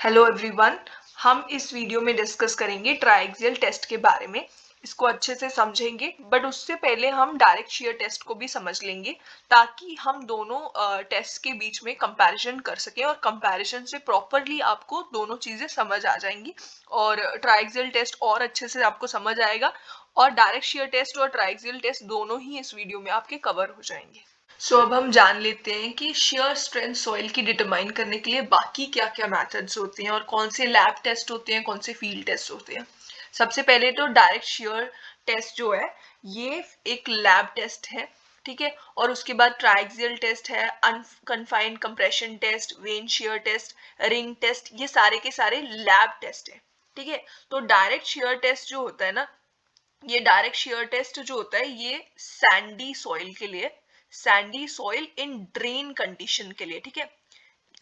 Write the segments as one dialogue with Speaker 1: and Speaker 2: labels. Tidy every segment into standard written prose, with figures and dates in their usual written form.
Speaker 1: Hello everyone. हम इस video में डिस्कस करेंगे ट्राइएक्सियल टेस्ट के बारे में। इसको अच्छे से समझेंगे, बट उससे पहले हम डायरेक्ट शेयर टेस्ट को भी समझ लेंगे ताकि हम दोनों टेस्ट के बीच में कंपैरिजन कर सकें और कंपैरिजन से प्रॉपरली आपको दोनों चीजें समझ आ जाएंगी और ट्राइएक्सियल टेस्ट और अच्छे से आपको समझ आएगा और डायरेक्ट शेयर टेस्ट और ट्राइएक्सियल टेस्ट दोनों ही इस वीडियो में आपके कवर हो जाएंगे। अब हम जान लेते हैं कि शेयर स्ट्रेंथ सॉइल की डिटरमाइन करने के लिए बाकी क्या क्या मेथड्स होते हैं और कौन से लैब टेस्ट होते हैं, कौन से फील्ड टेस्ट होते हैं। सबसे पहले तो डायरेक्ट शेयर टेस्ट जो है ये एक लैब टेस्ट है, ठीक है। और उसके बाद ट्राइएक्सियल टेस्ट है, unconfined compression test, vane shear test, ring test, ये सारे के सारे लैब टेस्ट है, ठीक है। तो डायरेक्ट शेयर टेस्ट जो होता है ना, ये डायरेक्ट शेयर टेस्ट जो होता है ये सैंडी सॉइल के लिए, Sandy soil in drain condition के लिए, ठीक है।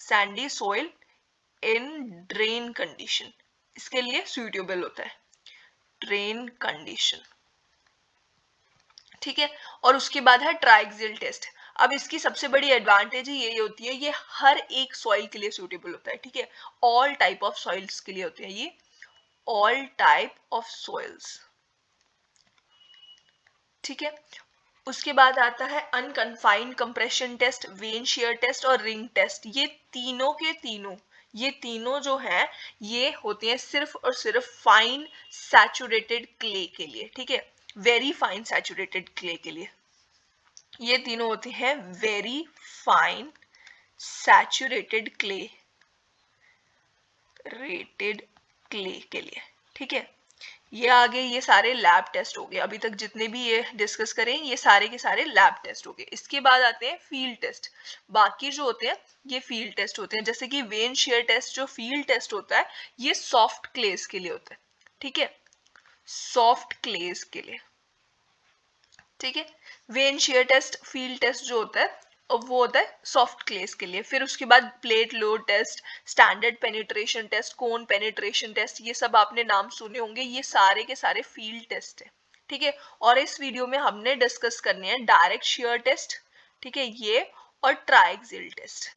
Speaker 1: Sandy soil in drain condition, इसके लिए सुइटेबल होता है, ड्रेन कंडीशन, ठीक है। और उसके बाद है ट्राइएक्सियल टेस्ट। अब इसकी सबसे बड़ी एडवांटेज ये होती है, ये हर एक सॉइल के लिए सुइटेबल होता है, ठीक है। ऑल टाइप ऑफ सॉइल्स के लिए होते हैं ये, ऑल टाइप ऑफ सॉइल्स, ठीक है। उसके बाद आता है unconfined compression test, vane shear test और रिंग टेस्ट। ये तीनों के तीनों, ये तीनों जो है ये होते हैं सिर्फ और सिर्फ फाइन सैचुरेटेड क्ले के लिए, ठीक है। वेरी फाइन सैचुरेटेड क्ले के लिए ये तीनों होते हैं very fine saturated clay, rated clay के लिए, ठीक है। ये आगे ये सारे लैब टेस्ट हो गए, अभी तक जितने भी ये डिस्कस करें ये सारे के सारे लैब टेस्ट हो गए। इसके बाद आते हैं फील्ड टेस्ट। बाकी जो होते हैं ये फील्ड टेस्ट होते हैं, जैसे कि वेन शेयर टेस्ट जो फील्ड टेस्ट होता है ये सॉफ्ट क्लेस के लिए होता है, ठीक है, सॉफ्ट क्लेस के लिए, ठीक है। Vane shear test field test जो होता है वो होता है सॉफ्ट क्लेस के लिए। फिर उसके बाद plate load test, standard penetration test, cone penetration test, ये सब आपने नाम सुने होंगे, ये सारे के सारे फील्ड टेस्ट है, ठीक है। और इस वीडियो में हमने डिस्कस करने हैं डायरेक्ट शेयर टेस्ट, ठीक है, ये और ट्राइएक्सियल टेस्ट।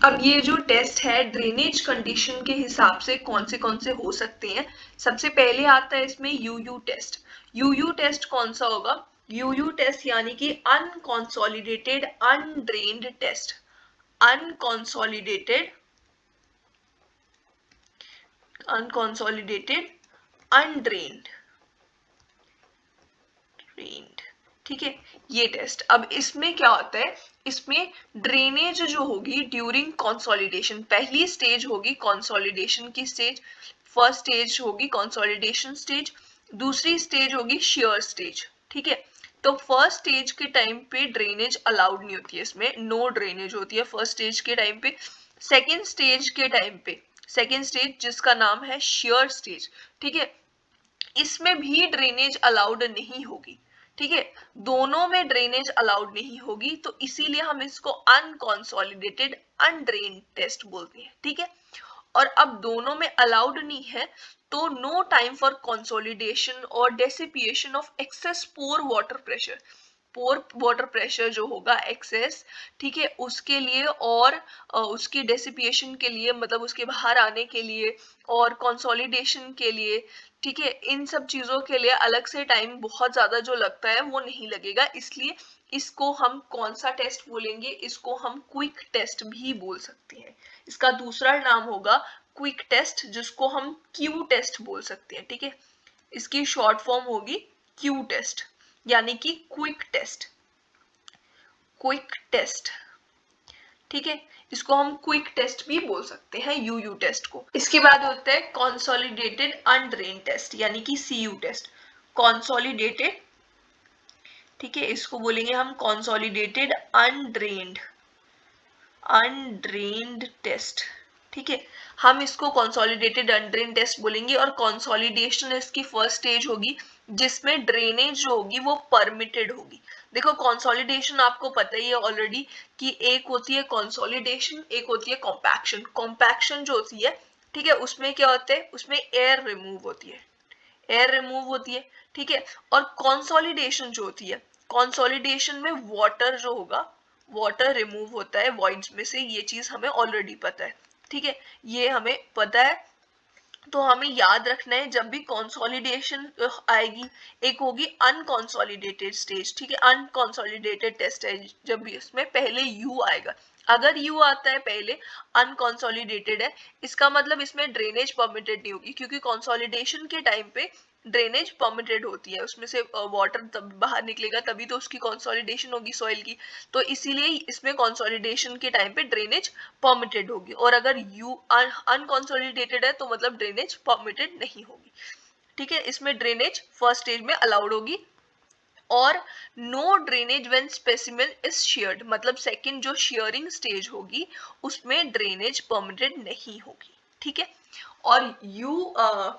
Speaker 1: अब ये जो टेस्ट है ड्रेनेज कंडीशन के हिसाब से कौन से हो सकते हैं। सबसे पहले आता है इसमें यूयू टेस्ट। यूयू टेस्ट कौन सा होगा? यूयू टेस्ट यानी कि unconsolidated अनड्रेन्ड test, unconsolidated unconsolidated अनड्रेन्ड, drained, ठीक है, ये टेस्ट। अब इसमें क्या होता है, इसमें ड्रेनेज जो होगी ड्यूरिंग कंसोलिडेशन, पहली स्टेज होगी कंसोलिडेशन की स्टेज, फर्स्ट स्टेज होगी कंसोलिडेशन स्टेज, दूसरी स्टेज होगी शेयर स्टेज, ठीक है। तो फर्स्ट स्टेज के टाइम पे ड्रेनेज अलाउड नहीं होती है, इसमें नो ड्रेनेज होती है फर्स्ट स्टेज के टाइम पे। सेकेंड स्टेज के टाइम पे, सेकेंड स्टेज जिसका नाम है शेयर स्टेज, ठीक है, इसमें भी ड्रेनेज अलाउड नहीं होगी, ठीक है, दोनों में ड्रेनेज अलाउड नहीं होगी, तो इसीलिए हम इसको अनकॉन्सोलिडेटेड अनड्रेन्ड टेस्ट बोलते हैं, ठीक है। और अब दोनों में अलाउड नहीं है तो नो टाइम फॉर कंसोलिडेशन और dissipation of excess pore water pressure, pore water pressure जो होगा एक्सेस, ठीक है, उसके लिए और उसकी डेसिपिएशन के लिए, मतलब उसके बाहर आने के लिए और कंसोलिडेशन के लिए, ठीक है, इन सब चीजों के लिए अलग से टाइम बहुत ज्यादा जो लगता है वो नहीं लगेगा। इसलिए इसको हम कौन सा टेस्ट बोलेंगे, इसको हम क्विक टेस्ट भी बोल सकते हैं। इसका दूसरा नाम होगा क्विक टेस्ट, जिसको हम क्यू टेस्ट बोल सकते हैं, ठीक है। इसकी शॉर्ट फॉर्म होगी क्यू टेस्ट, यानी कि क्विक टेस्ट, क्विक टेस्ट, ठीक है। इसको हम क्विक टेस्ट भी बोल सकते हैं यूयू टेस्ट को। इसके बाद होता है कंसोलिडेटेड अनड्रेन्ड टेस्ट, यानी कि सीयू टेस्ट, कंसोलिडेटेड, ठीक है, इसको बोलेंगे हम कंसोलिडेटेड अनड्रेन्ड, अनड्रेन्ड टेस्ट, ठीक है। हम इसको कंसोलिडेटेड अनड्रेन्ड टेस्ट बोलेंगे और कंसोलिडेशन इसकी फर्स्ट स्टेज होगी जिसमें ड्रेनेज जो होगी वो परमिटेड होगी। देखो कंसोलिडेशन आपको पता ही है ऑलरेडी कि एक होती है कंसोलिडेशन, एक होती है कॉम्पैक्शन। कॉम्पैक्शन जो होती है, ठीक है, उसमें क्या होता है, उसमें एयर रिमूव होती है, एयर रिमूव होती है, ठीक है। और कंसोलिडेशन जो होती है, कंसोलिडेशन में वाटर जो होगा, वाटर रिमूव होता है वॉइड्स में से, ये चीज हमें ऑलरेडी पता है। ठीक है, ये हमें पता है। तो हमें याद रखना है जब भी कंसोलिडेशन आएगी, एक होगी अनकंसोलिडेटेड स्टेज, ठीक है, अनकंसोलिडेटेड टेस्ट है जब भी इसमें पहले यू आएगा। अगर यू आता है पहले, अनकंसोलिडेटेड है, इसका मतलब इसमें ड्रेनेज परमिटेड नहीं होगी, क्योंकि कंसोलिडेशन के टाइम पे ड्रेनेज परमिटेड होती है, उसमें से वाटर तब बाहर निकलेगा, तभी तो उसकी कंसोलिडेशन होगी सॉइल की। तो इसीलिए इसमें कंसोलिडेशन के टाइम पे ड्रेनेज परमिटेड होगी, और अगर यू अनकंसोलिडेटेड है तो मतलब ड्रेनेज परमिटेड नहीं होगी, ठीक है। इसमें ड्रेनेज फर्स्ट स्टेज में अलाउड होगी, और no drainage when specimen is sheared, मतलब सेकंड जो शेयरिंग स्टेज होगी उसमें ड्रेनेज परमिटेड नहीं होगी, ठीक है। और यू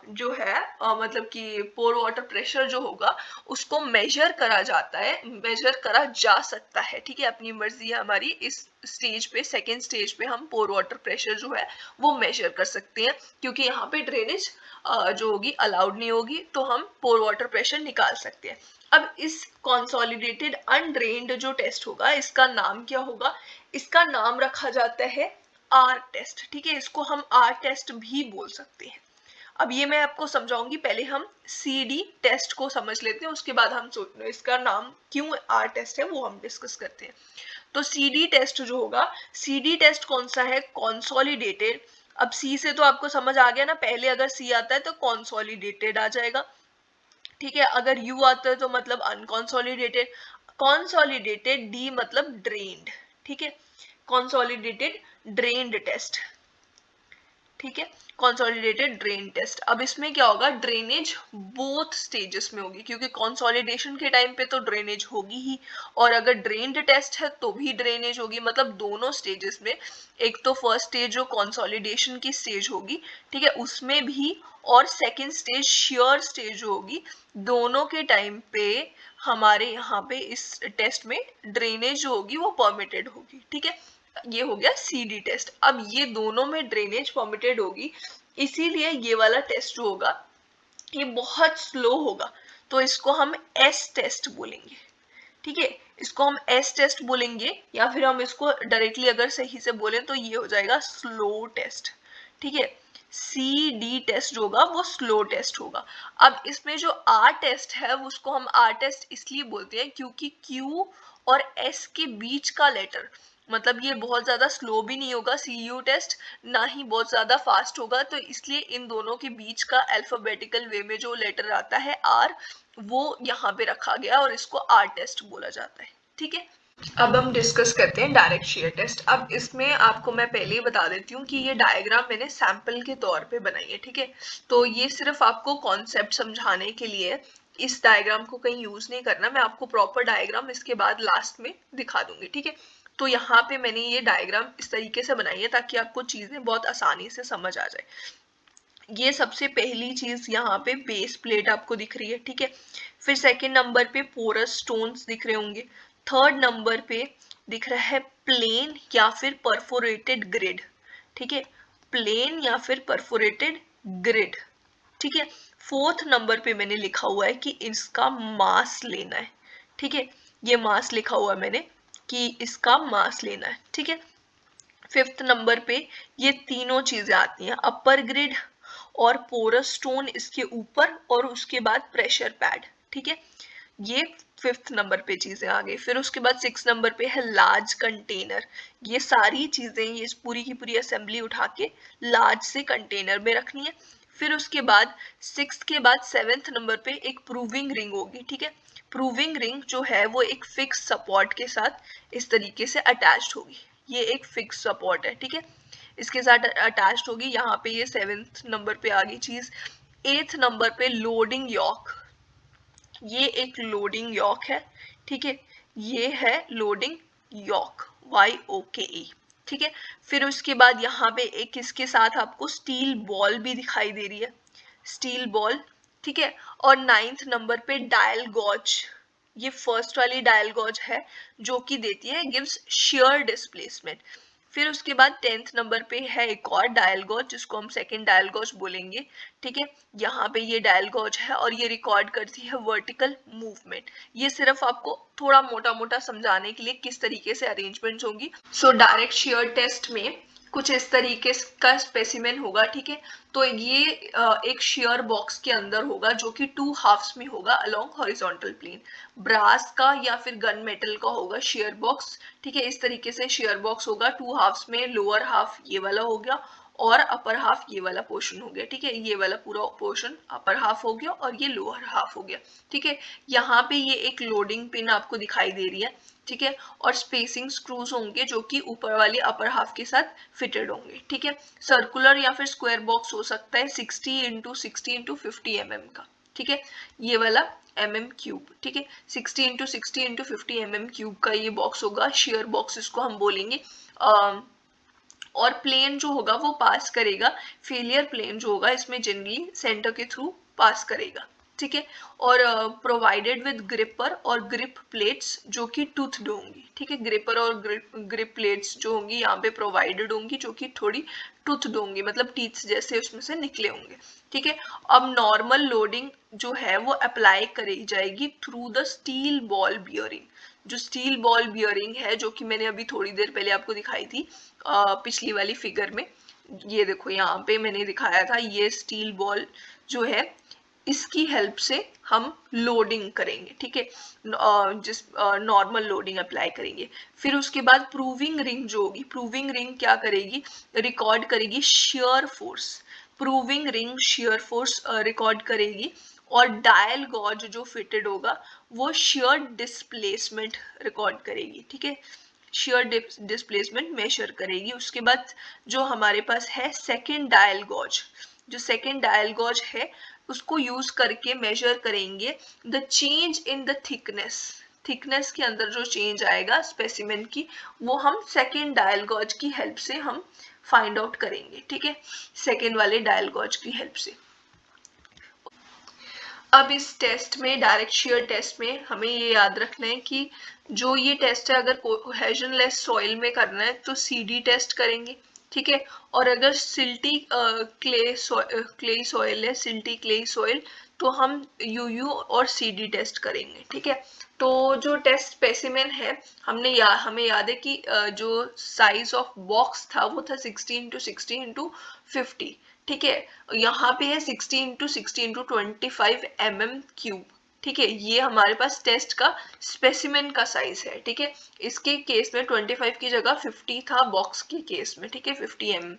Speaker 1: जो है मतलब कि पोर वाटर प्रेशर जो होगा उसको मेजर करा जाता है, मेजर करा जा सकता है, ठीक है, अपनी मर्जी है हमारी। इस स्टेज पे, सेकेंड स्टेज पे हम पोर वाटर प्रेशर जो है वो मेजर कर सकते हैं, क्योंकि यहाँ पे ड्रेनेज जो होगी अलाउड नहीं होगी, तो हम पोर वाटर प्रेशर निकाल सकते हैं। अब इस कंसोलिडेटेड अनड्रेन्ड जो टेस्ट होगा इसका नाम क्या होगा, इसका नाम रखा जाता है आर टेस्ट, ठीक है, इसको हम आर टेस्ट भी बोल सकते हैं। अब ये मैं आपको समझाऊंगी, पहले हम सीडी टेस्ट को समझ लेते हैं, उसके बाद हम इसका नाम क्यों आर टेस्ट है वो हम डिस्कस करते हैं। तो सीडी टेस्ट जो होगा, सीडी टेस्ट कौन सा है, कंसोलिडेटेड। अब सी से तो आपको समझ आ गया ना, पहले अगर सी आता है तो कंसोलिडेटेड आ जाएगा, ठीक है। अगर यू आता है तो मतलब अनकंसोलिडेटेड, कंसोलिडेटेड डी मतलब ड्रेन्ड, ठीक है, कंसोलिडेटेड ड्रेन्ड टेस्ट, ठीक है, कंसोलिडेटेड ड्रेन टेस्ट। अब इसमें क्या होगा, ड्रेनेज बोथ स्टेजेस में होगी, क्योंकि कंसोलिडेशन के टाइम पे तो ड्रेनेज होगी ही, और अगर ड्रेन्ड टेस्ट है तो भी ड्रेनेज होगी, मतलब दोनों स्टेजेस में। एक तो फर्स्ट स्टेज जो कंसोलिडेशन की स्टेज होगी, ठीक है, उसमें भी, और सेकेंड स्टेज शेयर स्टेज जो होगी, दोनों के टाइम पे हमारे यहाँ पे इस टेस्ट में ड्रेनेज जो होगी वो परमिटेड होगी, ठीक है। ये हो गया सीडी टेस्ट। अब ये दोनों में ड्रेनेज परमिटेड होगी, इसीलिए ये वाला टेस्ट जो होगा ये बहुत स्लो होगा, तो इसको हम एस टेस्ट बोलेंगे, ठीक है, इसको हम एस टेस्ट बोलेंगे, या फिर हम इसको डायरेक्टली अगर सही से बोलें तो ये हो जाएगा स्लो टेस्ट, ठीक है। सी डी टेस्ट जो होगा वो स्लो टेस्ट होगा। अब इसमें जो आर टेस्ट है उसको हम आर टेस्ट इसलिए बोलते हैं क्योंकि क्यू और एस के बीच का लेटर, मतलब ये बहुत ज्यादा स्लो भी नहीं होगा सी यू टेस्ट, ना ही बहुत ज्यादा फास्ट होगा, तो इसलिए इन दोनों के बीच का अल्फाबेटिकल वे में जो लेटर आता है आर, वो यहाँ पे रखा गया और इसको आर टेस्ट बोला जाता है, ठीक है। अब हम डिस्कस करते हैं डायरेक्ट शेयर टेस्ट। अब इसमें आपको मैं पहले ही बता देती हूँ कि ये डायग्राम मैंने सैंपल के तौर पे बनाई है, ठीक है, तो ये सिर्फ आपको कॉन्सेप्ट समझाने के लिए, इस डायग्राम को कहीं यूज नहीं करना, मैं आपको प्रॉपर डायग्राम इसके बाद लास्ट में दिखा दूंगी, ठीक है। तो यहाँ पे मैंने ये डायग्राम इस तरीके से बनाई है ताकि आपको चीजें बहुत आसानी से समझ आ जाए। ये सबसे पहली चीज यहाँ पे बेस प्लेट आपको दिख रही है, ठीक है। फिर सेकंड नंबर पे पोरस स्टोन्स दिख रहे होंगे। थर्ड नंबर पे दिख रहा है प्लेन या फिर परफोरेटेड ग्रिड, ठीक है, प्लेन या फिर परफोरेटेड ग्रिड, ठीक है। फोर्थ नंबर पे मैंने लिखा हुआ है कि इसका मास लेना है, ठीक है, ये मास लिखा हुआ है मैंने कि इसका मास लेना है, ठीक है। फिफ्थ नंबर पे ये तीनों चीजें आती हैं, अपर ग्रिड और पोरस स्टोन इसके ऊपर, और उसके बाद प्रेशर पैड, ठीक है, ये फिफ्थ नंबर पे चीजें आ गई। फिर उसके बाद सिक्स नंबर पे है लार्ज कंटेनर, ये सारी चीजें, ये पूरी की पूरी असेंबली उठा के लार्ज से कंटेनर में रखनी है। फिर उसके बाद सिक्स के बाद सेवेंथ नंबर पे एक प्रूविंग रिंग होगी, ठीक है, प्रूविंग रिंग जो है वो एक फिक्स सपोर्ट के साथ इस तरीके से अटैच्ड होगी, ये एक फिक्स सपोर्ट है, ठीक है, इसके साथ अटैच्ड होगी। यहाँ पे ये सेवेंथ नंबर पे आ गई चीज। एथ नंबर पे लोडिंग यॉक, ये एक लोडिंग यॉक है, ठीक है, ये है लोडिंग यॉक, YOKE, ठीक है। फिर उसके बाद यहाँ पे एक इसके साथ आपको स्टील बॉल भी दिखाई दे रही है, स्टील बॉल, ठीक है। और नाइन्थ नंबर पे डायल गॉज, ये फर्स्ट वाली डायल गॉज है जो कि देती है गिव्स शेयर डिस्प्लेसमेंट। फिर उसके बाद टेंथ नंबर पे है एक और डायल गॉज जिसको हम सेकंड डायल गॉज बोलेंगे, ठीक है। यहाँ पे ये डायल गॉज है और ये रिकॉर्ड करती है वर्टिकल मूवमेंट। ये सिर्फ आपको थोड़ा मोटा मोटा समझाने के लिए किस तरीके से अरेंजमेंट्स होंगी। सो डायरेक्ट शेयर टेस्ट में कुछ इस तरीके का स्पेसिमेन होगा, ठीक है। तो ये एक शेयर बॉक्स के अंदर होगा जो कि 2 हाफ्स में होगा अलोंग हॉरिजॉन्टल प्लेन। ब्रास का या फिर गन मेटल का होगा शेयर बॉक्स, ठीक है। इस तरीके से शेयर बॉक्स होगा 2 हाफ्स में, लोअर हाफ ये वाला हो गया और अपर हाफ ये वाला पोर्शन हो गया, ठीक है। ये वाला पूरा पोर्शन अपर हाफ हो गया और ये लोअर हाफ हो गया, ठीक है। यहाँ पे ये एक लोडिंग पिन आपको दिखाई दे रही है, ठीक है। और स्पेसिंग स्क्रूज होंगे जो कि ऊपर वाले अपर हाफ के साथ फिटेड होंगे, ठीक है। सर्कुलर या फिर स्क्वायर बॉक्स हो सकता है 60 इंटू 60 इंटू 50 mm का, ठीक है। ये वाला क्यूब, ठीक है। 60 इंटू 60 इंटू 50 क्यूब का ये बॉक्स होगा, शेयर बॉक्स इसको हम बोलेंगे। और प्लेन जो होगा वो पास करेगा, फेलियर प्लेन जो होगा इसमें जनरली सेंटर के थ्रू पास करेगा, ठीक है। और प्रोवाइडेड विद ग्रिपर और ग्रिप प्लेट्स जो कि टूथड होंगी, ठीक है। ग्रिपर और ग्रिप प्लेट्स जो होंगी यहाँ पे प्रोवाइडेड होंगी जो कि थोड़ी टूथड होंगी, मतलब टीथ जैसे उसमें से निकले होंगे, ठीक है। अब नॉर्मल लोडिंग जो है वो अप्लाई करी जाएगी through the steel ball bearing. जो स्टील बॉल बियरिंग है जो कि मैंने अभी थोड़ी देर पहले आपको दिखाई थी पिछली वाली फिगर में, ये देखो यहाँ पे मैंने दिखाया था, ये स्टील बॉल जो है इसकी हेल्प से हम लोडिंग करेंगे, ठीक है। जिस नॉर्मल लोडिंग अप्लाई करेंगे। फिर उसके बाद प्रूविंग रिंग जो होगी, प्रूविंग रिंग क्या करेगी, रिकॉर्ड करेगी shear force. Proving ring shear force record करेगी। और डायल गॉज जो फिटेड होगा वो शेयर डिस्प्लेसमेंट रिकॉर्ड करेगी, ठीक है। शेयर डिस्प्लेसमेंट मेजर करेगी। उसके बाद जो हमारे पास है सेकेंड डायल गॉज, जो सेकेंड डायल गॉज है उसको यूज करके मेजर करेंगे the change in the thickness. Thickness के अंदर जो चेंज आएगा स्पेसिमेन की, वो हम सेकेंड डायल गॉज की हेल्प से हम फाइंड आउट करेंगे, ठीक है। सेकेंड वाले डायल गॉज की हेल्प से। अब इस टेस्ट में, डायरेक्ट शेयर टेस्ट में, हमें ये याद रखना है कि जो ये टेस्ट है अगर कोहेजनलेस सॉइल में करना है तो सीडी टेस्ट करेंगे, ठीक है। और अगर सिल्टी क्ले सॉइल है, सिल्टी क्ले सॉइल, तो हम यूयू और सीडी टेस्ट करेंगे, ठीक है। तो जो टेस्ट स्पेसिमेन है हमें याद है कि जो साइज ऑफ बॉक्स था वो था 60 इंटू 60 इंटू 50, ठीक है। यहाँ पे है 60 इंटू 60 इंटू 25 क्यूब, ठीक है। ये हमारे पास टेस्ट का स्पेसिमेन का साइज है, ठीक है। इसके केस में 25 की जगह 50 था बॉक्स के केस में, ठीक है, 50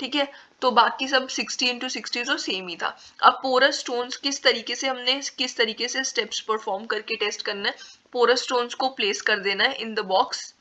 Speaker 1: ठीक है। तो बाकी सब 60 इंटू 60 तो सेम ही था। अब पोरस स्टोन्स किस तरीके से स्टेप्स परफॉर्म करके टेस्ट करना है। पोरस स्टोन्स को प्लेस कर देना है इन द बॉक्स,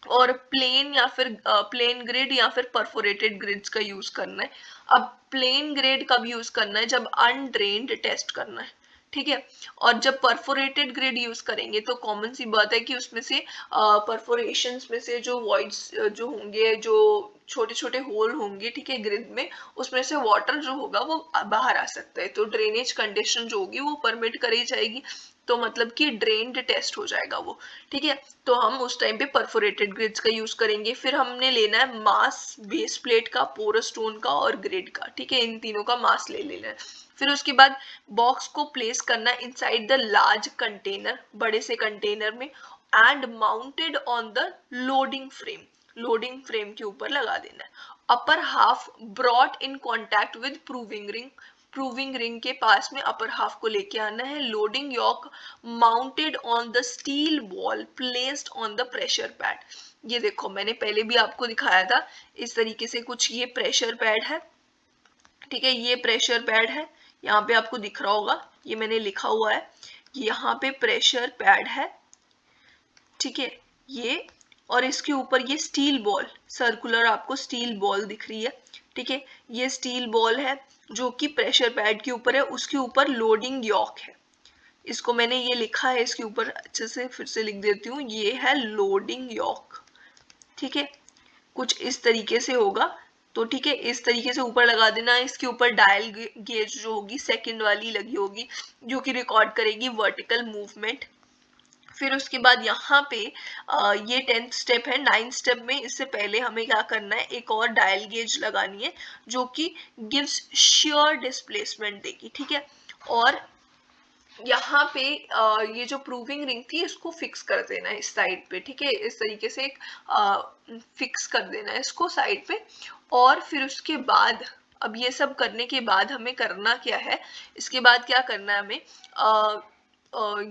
Speaker 1: और प्लेन या फिर प्लेन ग्रिड या फिर परफोरेटेड ग्रिड्स का यूज करना है। अब प्लेन ग्रिड कब यूज करना है, जब अनड्रेन्ड टेस्ट करना है, ठीक है। और जब परफोरेटेड ग्रिड यूज करेंगे तो कॉमन सी बात है कि उसमें से परफोरेशंस में से जो वॉइड्स जो होंगे, जो छोटे छोटे होल होंगे, ठीक है, ग्रिड में, उसमें से वाटर जो होगा वो बाहर आ सकता है। तो ड्रेनेज कंडीशन जो होगी वो परमिट करी जाएगी, तो मतलब कि ड्रेन्ड टेस्ट हो जाएगा वो, ठीक है। तो हम उस टाइम पे परफोरेटेड ग्रिड्स का यूज करेंगे। फिर हमने लेना है मास बेस प्लेट का, पोरस स्टोन का और ग्रिड का, ठीक है। इन तीनों का मास ले लेना है। फिर उसके बाद बॉक्स को प्लेस करना इनसाइड द लार्ज कंटेनर, बड़े से कंटेनर में, and mounted on the loading frame, loading frame के ऊपर लगा देना है। Upper half brought in contact with proving ring, proving ring के पास में अपर हाफ को लेके आना है। Loading yoke mounted on the steel ball placed on the pressure pad. ये देखो मैंने पहले भी आपको दिखाया था, इस तरीके से कुछ ये प्रेशर पैड है, ठीक है। ये प्रेशर पैड है, यहाँ पे आपको दिख रहा होगा, ये मैंने लिखा हुआ है, यहाँ पे प्रेशर पैड है, ठीक है। ये और इसके ऊपर ये स्टील बॉल, सर्कुलर आपको स्टील बॉल दिख रही है, ठीक है। ये स्टील बॉल है जो कि प्रेशर पैड के ऊपर है, उसके ऊपर लोडिंग यॉक है। इसको मैंने ये लिखा है, इसके ऊपर अच्छे से फिर से लिख देती हूँ, ये है लोडिंग यॉक, ठीक है। कुछ इस तरीके से होगा, तो ठीक है, इस तरीके से ऊपर लगा देना। इसके ऊपर डायल गेज जो होगी सेकंड वाली लगी होगी, जो कि रिकॉर्ड करेगी वर्टिकल मूवमेंट। फिर उसके बाद यहाँ पे ये 10th स्टेप है। 9th स्टेप में इससे पहले हमें क्या करना है, एक और डायल गेज लगानी है जो कि गिव्स शेयर डिस्प्लेसमेंट देगी, ठीक है। और यहाँ पे ये जो प्रूविंग रिंग थी इसको फिक्स कर देना है इस साइड पे, ठीक है, इस तरीके से एक फिक्स कर देना है इसको साइड पे। और फिर उसके बाद अब ये सब करने के बाद हमें करना क्या है, इसके बाद क्या करना है हमें,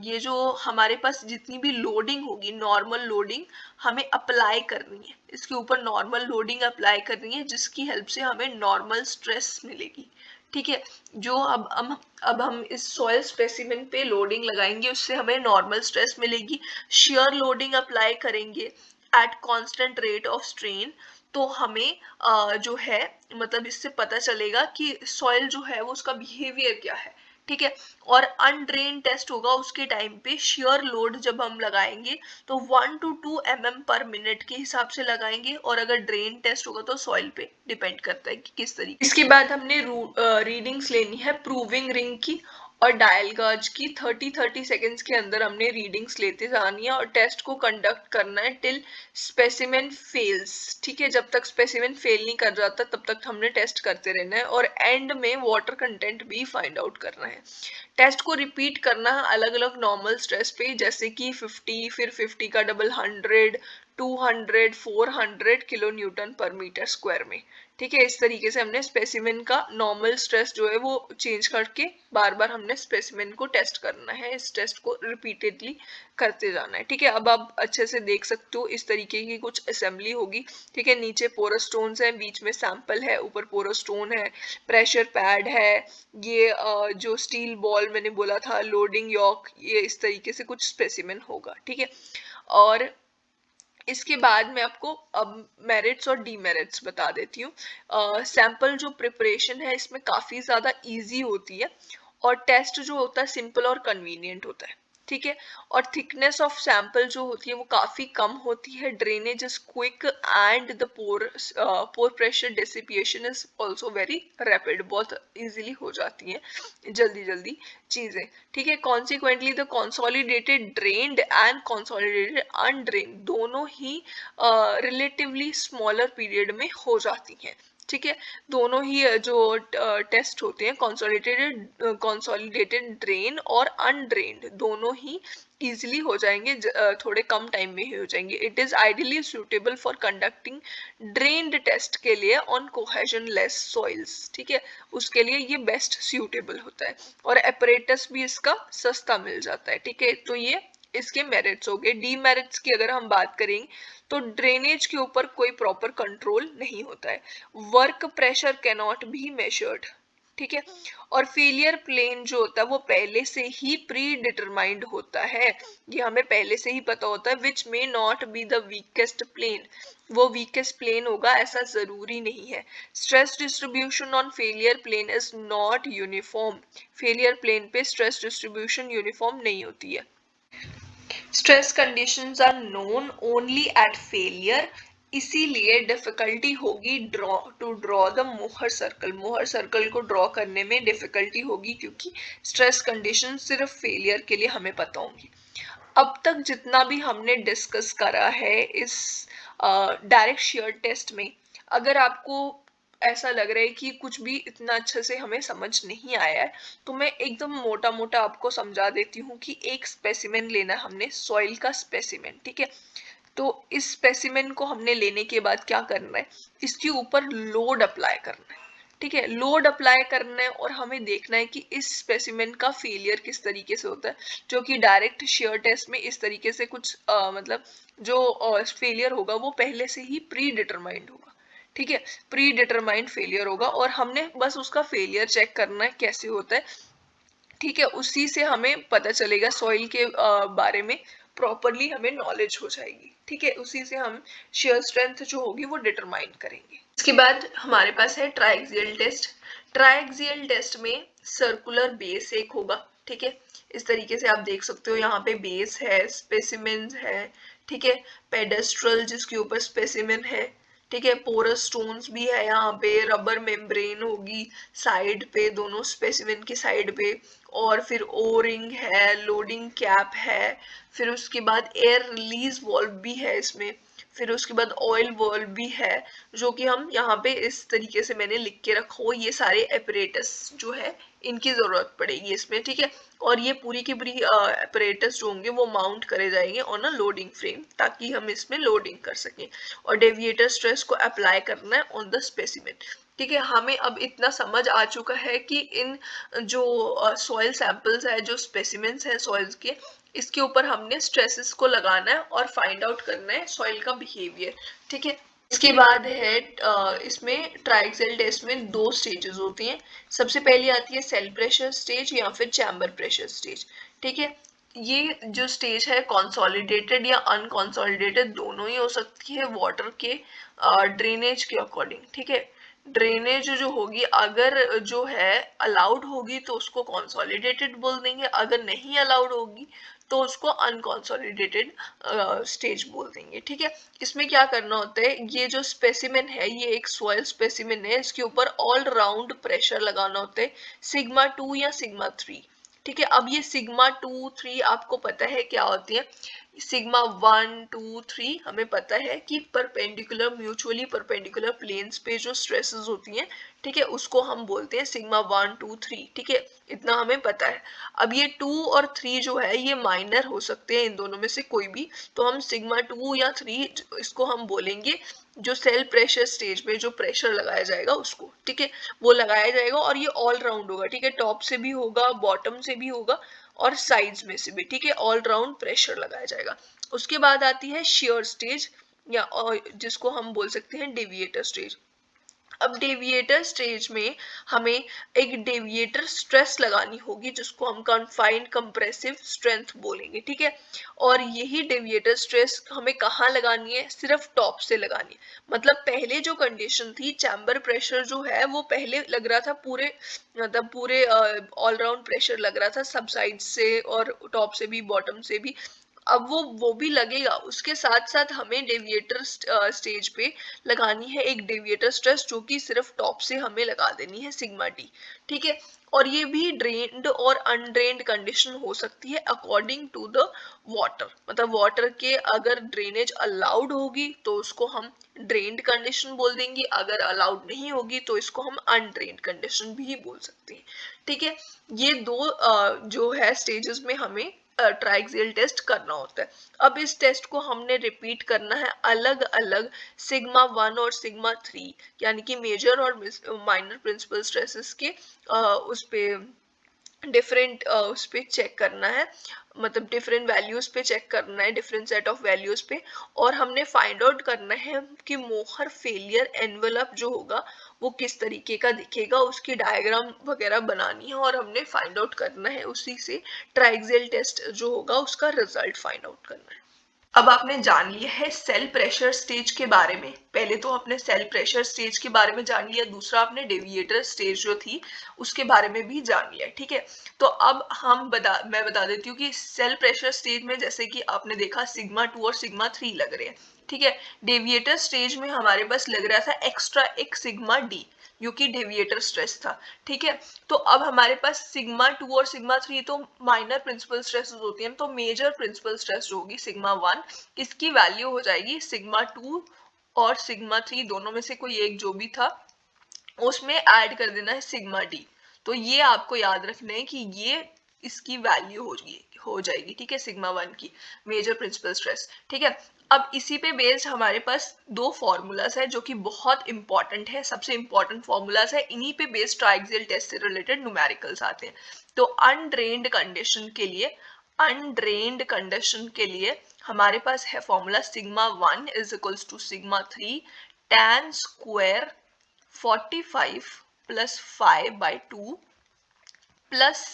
Speaker 1: ये जो हमारे पास जितनी भी लोडिंग होगी, नॉर्मल लोडिंग हमें अप्लाई करनी है, इसके ऊपर नॉर्मल लोडिंग अप्लाई करनी है, जिसकी हेल्प से हमें नॉर्मल स्ट्रेस मिलेगी, ठीक है। जो अब हम इस सॉइल स्पेसिमेन पे लोडिंग लगाएंगे, उससे हमें नॉर्मल स्ट्रेस मिलेगी। शेयर लोडिंग अप्लाई करेंगे at constant rate of strain, तो हमें जो है मतलब इससे पता चलेगा कि सॉइल जो है वो उसका बिहेवियर क्या है, ठीक है। और अनड्रेन टेस्ट होगा उसके टाइम पे, शेयर लोड जब हम लगाएंगे तो 1 to 2 mm पर मिनट के हिसाब से लगाएंगे, और अगर ड्रेन टेस्ट होगा तो सॉइल पे डिपेंड करता है कि किस तरीके। इसके बाद हमने रीडिंग्स लेनी है प्रूविंग रिंग की और डायल गाज की। 30 सेकेंड्स के अंदर हमने रीडिंग्स लेते जानी है और टेस्ट को कंडक्ट करना है टिल स्पेसिमेन फेल्स, ठीक है। जब तक स्पेसिमेन फेल नहीं कर जाता तब तक हमने टेस्ट करते रहना है, और एंड में वाटर कंटेंट भी फाइंड आउट करना है। टेस्ट को रिपीट करना है अलग अलग नॉर्मल स्ट्रेस पे, जैसे कि 50, फिर 50 का डबल 100, 200, 400 किलो न्यूटन पर मीटर स्क्वायर में, ठीक है। इस तरीके से हमने स्पेसिमेन का नॉर्मल स्ट्रेस जो है वो चेंज करके बार बार हमने स्पेसिमेन को टेस्ट करना है, इस टेस्ट को रिपीटेडली करते जाना है, ठीक है। अब आप अच्छे से देख सकते हो इस तरीके की कुछ असेंबली होगी, ठीक है। नीचे पोरस स्टोन्स है, बीच में सैंपल है, ऊपर पोरस स्टोन है, प्रेशर पैड है, ये जो स्टील बॉल मैंने बोला था, लोडिंग यॉक, ये इस तरीके से कुछ स्पेसिमेन होगा, ठीक है। और इसके बाद मैं आपको अब मेरिट्स और डीमेरिट्स बता देती हूँ। सैंपल जो प्रिपरेशन है इसमें काफी ज्यादा इजी होती है, और टेस्ट जो होता है सिंपल और कन्वीनियंट होता है, ठीक है। और थिकनेस ऑफ सैंपल जो होती है वो काफी कम होती है, drainage is quick and the pore pressure dissipation is also very rapid, बहुत इजीली हो जाती है जल्दी जल्दी चीजें, ठीक है। Consequently the consolidated drained and consolidated undrained दोनों ही रिलेटिवली स्मॉलर पीरियड में हो जाती हैं, ठीक है। दोनों ही जो टेस्ट होते हैं कंसोलिडेटेड ड्रेन और अनड्रेन्ड दोनों ही इजिली हो जाएंगे, थोड़े कम टाइम में ही हो जाएंगे। It is ideally suitable for conducting drained test के लिए ऑन कोहेजन लेस सॉइल्स, ठीक है, उसके लिए ये बेस्ट सूटेबल होता है, और एपरेटस भी इसका सस्ता मिल जाता है, ठीक है। तो ये इसके मेरिट्स हो गए। डीमेरिट्स की अगर हम बात करें तो ड्रेनेज के ऊपर कोई प्रॉपर कंट्रोल नहीं होता है, work pressure cannot be measured, ठीक है। और फेलियर प्लेन जो होता है वो पहले से ही प्री डिटरमाइंड होता है, ये हमें पहले से ही पता होता है, which may not be the weakest plane, वो वीकेस्ट प्लेन होगा ऐसा जरूरी नहीं है। Stress distribution on failure plane is not uniform, failure plane पे स्ट्रेस डिस्ट्रीब्यूशन यूनिफॉर्म नहीं होती है। Stress conditions are known only at failure, इसीलिए डिफिकल्टी होगी draw the Mohr circle, Mohr circle को ड्रॉ करने में डिफिकल्टी होगी, क्योंकि स्ट्रेस कंडीशन सिर्फ फेलियर के लिए हमें पता होंगी। अब तक जितना भी हमने डिस्कस करा है इस डायरेक्ट शेयर टेस्ट में, अगर आपको ऐसा लग रहा है कि कुछ भी इतना अच्छे से हमें समझ नहीं आया है, तो मैं एकदम मोटा मोटा आपको समझा देती हूँ कि एक स्पेसिमेन लेना है हमने, सॉइल का स्पेसिमेन, ठीक है। तो इस स्पेसिमेन को हमने लेने के बाद क्या करना है, इसके ऊपर लोड अप्लाई करना है, ठीक है। लोड अप्लाई करना है और हमें देखना है कि इस स्पेसिमेन का फेलियर किस तरीके से होता है, जो कि डायरेक्ट शेयर टेस्ट में इस तरीके से कुछ मतलब जो फेलियर होगा वो पहले से ही प्री डिटरमाइंड होगा, ठीक है। प्री डिटरमाइंड फेलियर होगा और हमने बस उसका फेलियर चेक करना है कैसे होता है, ठीक है। उसी से हमें पता चलेगा सॉइल के बारे में, प्रॉपरली हमें नॉलेज हो जाएगी, ठीक है। उसी से हम शेयर स्ट्रेंथ जो होगी वो डिटरमाइन करेंगे। इसके बाद हमारे पास है ट्राइएक्सियल टेस्ट। ट्राइएक्सियल टेस्ट में सर्कुलर बेस एक होगा, ठीक है। इस तरीके से आप देख सकते हो, यहाँ पे बेस है, स्पेसिमेन है, ठीक है, पेडेस्ट्रल जिसके ऊपर स्पेसिमेन है, ठीक है, पोरस स्टोन्स भी है, यहाँ पे रबर मेम्ब्रेन होगी साइड पे, दोनों स्पेसिमेन की साइड पे, और फिर ओ रिंग है, लोडिंग कैप है, फिर उसके बाद एयर रिलीज वॉल्व भी है इसमें, फिर उसके बाद ऑयल वॉल्व भी है जो कि हम यहाँ पे इस तरीके से मैंने लिख के रखा हो, ये सारे एपरेटस जो है इनकी जरूरत पड़ेगी इसमें, ठीक है। और ये पूरी की पूरी एपरेटस जो होंगे वो माउंट करे जाएंगे ऑन अ लोडिंग फ्रेम ताकि हम इसमें लोडिंग कर सकें, और डेविएटर स्ट्रेस को अप्लाई करना है ऑन द स्पेसिमेन, ठीक है। हमें अब इतना समझ आ चुका है कि इन जो सॉइल सैंपल्स है, जो स्पेसिमेंस है सॉइल्स के, इसके ऊपर हमने स्ट्रेसेस को लगाना है और फाइंड आउट करना है सॉइल का बिहेवियर, ठीक है। इसके बाद है इसमें ट्राइक्सेल टेस्ट में दो स्टेजेस होती हैं। सबसे पहली आती है सेल प्रेशर स्टेज या फिर चैम्बर प्रेशर स्टेज, ठीक है। ये जो स्टेज है कंसोलिडेटेड या अनकंसोलिडेटेड दोनों ही हो सकती है वाटर के ड्रेनेज के अकॉर्डिंग, ठीक है। ड्रेनेज जो होगी अगर जो है अलाउड होगी तो उसको कंसोलिडेटेड बोल देंगे, अगर नहीं अलाउड होगी तो उसको अनकंसोलिडेटेड स्टेज बोल देंगे, ठीक है। इसमें क्या करना होता है, ये जो स्पेसिमेन है ये एक सॉइल स्पेसिमेन है, इसके ऊपर ऑल राउंड प्रेशर लगाना होता है सिग्मा 2 या सिग्मा 3, ठीक है। अब ये सिग्मा 2 3 आपको पता है क्या होती है, सिग्मा 1 2 3 हमें पता है कि परपेंडिकुलर म्यूचुअली परपेंडिकुलर प्लेन्स पे जो स्ट्रेसेस होती हैं, ठीक है, उसको हम बोलते हैं सिग्मा 1 2 3, ठीक है, इतना हमें पता है। अब ये 2 और 3 जो है ये माइनर हो सकते हैं इन दोनों में से कोई भी, तो हम सिग्मा 2 या 3 इसको हम बोलेंगे जो सेल प्रेशर स्टेज में जो प्रेशर लगाया जाएगा उसको, ठीक है, वो लगाया जाएगा और ये ऑल राउंड होगा, ठीक है, टॉप से भी होगा, बॉटम से भी होगा और साइड्स में से भी, ठीक है, ऑल राउंड प्रेशर लगाया जाएगा। उसके बाद आती है शियर स्टेज या जिसको हम बोल सकते हैं डेविएटर स्टेज। अब डेविएटर स्टेज में हमें एक डेविएटर स्ट्रेस लगानी होगी जिसको हम कन्फाइंड कंप्रेसिव स्ट्रेंथ बोलेंगे, ठीक है। और यही डेविएटर स्ट्रेस हमें कहाँ लगानी है, सिर्फ टॉप से लगानी है। मतलब पहले जो कंडीशन थी चैम्बर प्रेशर जो है वो पहले लग रहा था पूरे, मतलब पूरे ऑल राउंड प्रेशर लग रहा था सब साइड से और टॉप से भी बॉटम से भी, अब वो भी लगेगा, उसके साथ साथ हमें डेविएटर स्टेज पे लगानी है एक डेविएटर स्ट्रेस जो कि सिर्फ टॉप से हमें लगा देनी है सिग्मा डी, ठीक है। और ये भी ड्रेन्ड और अनड्रेन्ड कंडीशन हो सकती है अकॉर्डिंग टू द वाटर, मतलब वाटर के अगर ड्रेनेज अलाउड होगी तो उसको हम ड्रेन्ड कंडीशन बोल देंगे, अगर अलाउड नहीं होगी तो इसको हम अनड्रेन्ड कंडीशन भी बोल सकते हैं, ठीक है। ये दो जो है स्टेजेस में हमें ट्राइक्सियल टेस्ट करना होता है। अब इस टेस्ट को हमने रिपीट करना है अलग अलग सिग्मा 1 और सिग्मा 3 यानी कि मेजर और माइनर प्रिंसिपल स्ट्रेसेस के उस पे डिफरेंट उस पे चेक करना है, मतलब डिफरेंट वैल्यूज पे चेक करना है, डिफरेंट सेट ऑफ वैल्यूज पे, और हमने फाइंड आउट करना है कि मोहर फेलियर एनवेलप जो होगा वो किस तरीके का दिखेगा, उसकी डायग्राम वगैरह बनानी है और हमने फाइंड आउट करना है, उसी से ट्राइक्सियल टेस्ट जो होगा उसका रिजल्ट फाइंड आउट करना है। अब आपने जान लिया है सेल प्रेशर स्टेज के बारे में, पहले तो आपने सेल प्रेशर स्टेज के बारे में जान लिया, दूसरा आपने डेविएटर स्टेज जो थी उसके बारे में भी जान लिया, ठीक है। तो अब मैं बता देती हूँ कि सेल प्रेशर स्टेज में जैसे कि आपने देखा सिग्मा 2 और सिग्मा 3 लग रहे हैं, ठीक है। डेविएटर स्टेज में हमारे पास लग रहा था एक्स्ट्रा एक सिग्मा डी जो कि डेविएटर स्ट्रेस था, ठीक है। तो अब हमारे पास सिग्मा 2 और सिग्मा 3 तो माइनर प्रिंसिपल स्ट्रेस होती हैं, तो मेजर प्रिंसिपल स्ट्रेस जो होगी सिग्मा 1, इसकी वैल्यू हो जाएगी सिग्मा 2 और सिग्मा 3 दोनों में से कोई एक जो भी था उसमें ऐड कर देना है सिग्मा डी। तो ये आपको याद रखना है कि ये इसकी वैल्यू हो जाएगी, ठीक है, सिग्मा 1 की मेजर प्रिंसिपल स्ट्रेस, ठीक है। अब इसी पे बेस्ड हमारे पास दो फॉर्मूलाज है जो कि बहुत इंपॉर्टेंट है, सबसे इंपॉर्टेंट फॉर्मूलाज है, इन्हीं पे बेस्ड ट्राइक्सियल टेस्ट से रिलेटेड न्यूमेरिकल्स आते हैं। तो अनड्रेन्ड कंडीशन के लिए हमारे पास है formula sigma 1 is equals to sigma 3 tan square 45 plus 5/2 plus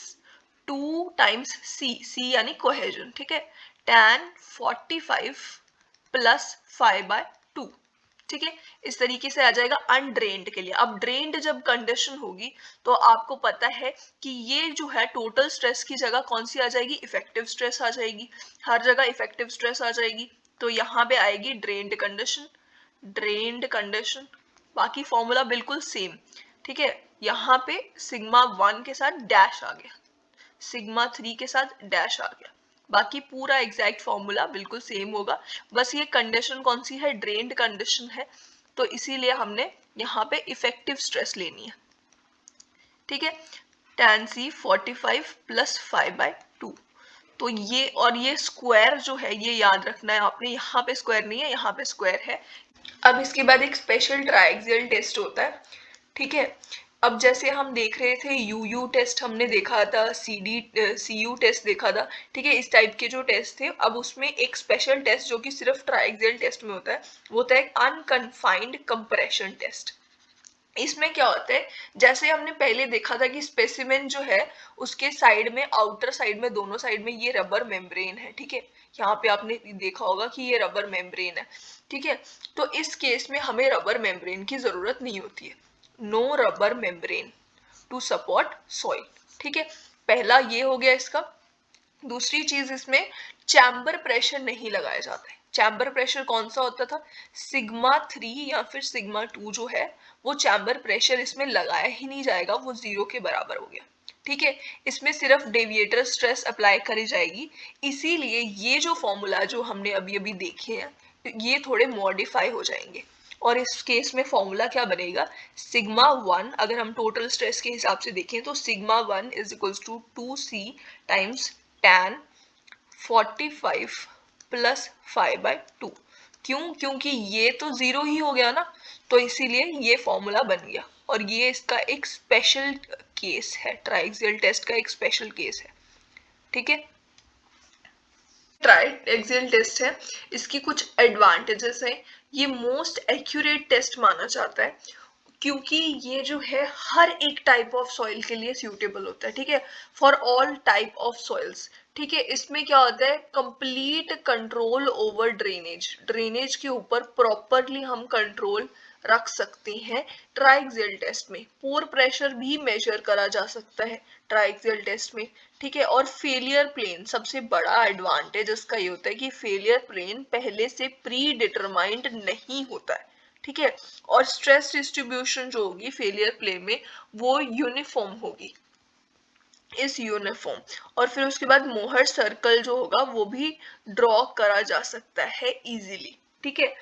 Speaker 1: 2 times C यानी कोहेजन, ठीक है, tan 45 प्लस 5/2, ठीक है। इस तरीके से आ जाएगा अनड्रेन्ड के लिए। अब ड्रेन्ड जब कंडीशन होगी तो आपको पता है कि ये जो है टोटल स्ट्रेस की जगह कौन सी आ जाएगी, इफेक्टिव स्ट्रेस आ जाएगी, हर जगह इफेक्टिव स्ट्रेस आ जाएगी, तो यहाँ पे आएगी ड्रेन्ड कंडीशन, बाकी फॉर्मूला बिल्कुल सेम, ठीक है। यहाँ पे सिग्मा 1 के साथ डैश आ गया, सिग्मा 3 के साथ डैश आ गया, बाकी पूरा एग्जैक्ट फॉर्मूला बिल्कुल सेम होगा, बस ये कंडीशन कौन सी है, ड्रेन्ड कंडीशन है, तो इसीलिए हमने यहाँ पे इफेक्टिव स्ट्रेस लेनी है। ठीक है, tan C 45 प्लस 5/2। तो ये और ये स्क्वायर जो है ये याद रखना है आपने, यहाँ पे स्क्वायर नहीं है, यहाँ पे स्क्वायर है। अब इसके बाद एक स्पेशल ट्राइएक्सियल टेस्ट होता है। ठीक है, अब जैसे हम देख रहे थे यू टेस्ट हमने देखा था, CU टेस्ट देखा था। ठीक है, इस टाइप के जो टेस्ट थे, अब उसमें एक स्पेशल टेस्ट जो कि सिर्फ ट्राइएक्सियल टेस्ट में होता है, वो होता है अनकन्फाइंड कंप्रेशन टेस्ट। इसमें क्या होता है, जैसे हमने पहले देखा था कि स्पेसिमेन जो है उसके साइड में, आउटर साइड में, दोनों साइड में ये रबर मेम्ब्रेन है। ठीक है, यहाँ पे आपने देखा होगा कि ये रबर मेम्ब्रेन है। ठीक है, तो इस केस में हमें रबर मेम्ब्रेन की जरूरत नहीं होती है, no rubber membrane to support soil. ठीक है, पहला ये हो गया इसका। दूसरी चीज, इसमें चैम्बर प्रेशर नहीं लगाया जाता है। चैम्बर प्रेशर कौन सा होता था, σ3 या फिर σ2 जो है वो चैम्बर प्रेशर इसमें लगाया ही नहीं जाएगा, वो 0 के बराबर हो गया। ठीक है, इसमें सिर्फ डेविएटर स्ट्रेस अप्लाई करी जाएगी। इसीलिए ये जो फॉर्मूला जो हमने अभी अभी देखे हैं ये थोड़े मॉडिफाई हो जाएंगे, और इस केस में फॉर्मूला क्या बनेगा, σ1, अगर हम टोटल स्ट्रेस के हिसाब से देखें तो σ1 is equals to 2C times tan 45 plus 5/2। क्यों, क्योंकि ये तो 0 ही हो गया ना, तो इसीलिए ये फॉर्मूला बन गया, और ये इसका एक स्पेशल केस है, ट्राइएक्सियल टेस्ट का एक स्पेशल केस है। ठीक है, ट्राइएक्सियल टेस्ट है, इसकी कुछ एडवांटेजेस है। ये मोस्ट एक्यूरेट टेस्ट माना जाता है, क्योंकि ये जो है हर एक टाइप ऑफ सॉइल के लिए सूटेबल होता है। ठीक है, for all type of soils. ठीक है, इसमें क्या होता है, complete control over drainage, drainage के ऊपर प्रॉपरली हम कंट्रोल रख सकते हैं ट्राइएक्सियल टेस्ट में। पोर प्रेशर भी मेजर करा जा सकता है ट्राइएक्सियल टेस्ट में। ठीक है, और फेलियर प्लेन, सबसे बड़ा एडवांटेज इसका ये होता है कि फेलियर प्लेन पहले से प्री डिटरमाइंड नहीं होता है। ठीक है, और स्ट्रेस डिस्ट्रीब्यूशन जो होगी फेलियर प्लेन में वो यूनिफॉर्म होगी, इस यूनिफॉर्म। और फिर उसके बाद मोहर सर्कल जो होगा वो भी ड्रॉ करा जा सकता है इजीली। ठीक है,